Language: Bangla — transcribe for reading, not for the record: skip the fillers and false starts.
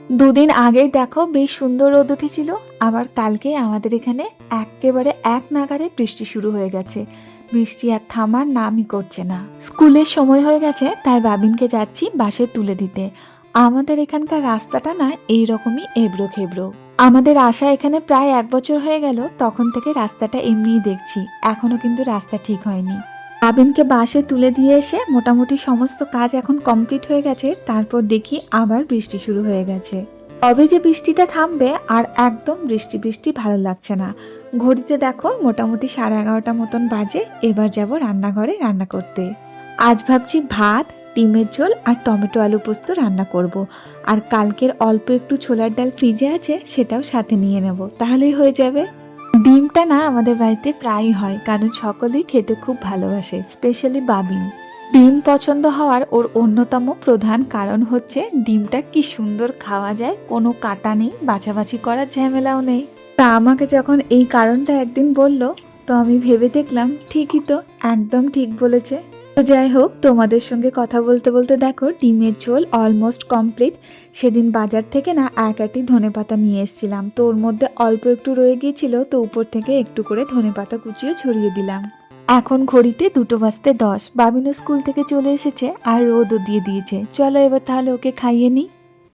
দুদিন আগেই দেখো বেশ সুন্দর রোদ উঠেছিল, আবার কালকে আমাদের এখানে একেবারে এক নাগাড়ে বৃষ্টি শুরু হয়ে গেছে। বৃষ্টি আর থামার নামই করছে না। স্কুলের সময় হয়ে গেছে, তাই বাবিনকে যাচ্ছি বাসে তুলে দিতে। আমাদের এখানকার রাস্তাটা না এইরকমই এবড়ো খেবড়ো। আমাদের আসা এখানে প্রায় 1 বছর হয়ে গেল, তখন থেকে রাস্তাটা এমনিই দেখছি, এখনো কিন্তু রাস্তা ঠিক হয়নি। আবিনকে বাসে তুলে দিয়ে এসে মোটামুটি সমস্ত কাজ এখন কমপ্লিট হয়ে গেছে, তারপর দেখি আবার বৃষ্টি শুরু হয়ে গেছে। কবে যে বৃষ্টিটা থামবে, আর একদম বৃষ্টি বৃষ্টি ভালো লাগছে না। ঘড়িতে দেখো মোটামুটি 11:30 মতন বাজে। এবার যাব রান্নাঘরে রান্না করতে। আজ ভাবছি ভাত, ডিমের ঝোল আর টমেটো আলু পোস্ত রান্না করব। আর কালকের অল্প একটু ছোলার ডাল ফ্রিজে আছে, সেটাও সাথে নিয়ে নেব, তাহলেই হয়ে যাবে। ডিমটা না আমাদের বাড়িতে প্রায়ই হয়, কারণ সকলেই খেতে খুব ভালোবাসে, স্পেশালি বাবিন। ডিম পছন্দ হওয়ার ওর অন্যতম প্রধান কারণ হচ্ছে ডিমটা কি সুন্দর খাওয়া যায়, কোনো কাটা নেই, বাছাবাছি করার ঝামেলাও নেই। তা আমাকে যখন এই কারণটা একদিন বলল, তো আমি ভেবে দেখলাম ঠিকই তো, একদম ঠিক বলেছে। তো যাই হোক, তোমাদের সঙ্গে কথা বলতে বলতে দেখো ডিমের ঝোল অলমোস্ট কমপ্লিট। সেদিন বাজার থেকে না এক আটি ধনেপাতা নিয়ে এসেছিলাম, তো ওর মধ্যে অল্প একটু রয়ে গিয়েছিল, তো উপর থেকে একটু করে ধনেপাতা কুচিও ছড়িয়ে দিলাম। এখন ঘড়িতে 2:10 বাবিনও স্কুল থেকে চলে এসেছে আর রোদও দিয়ে দিয়েছে। চলো এবার তাহলে ওকে খাইয়ে নিই।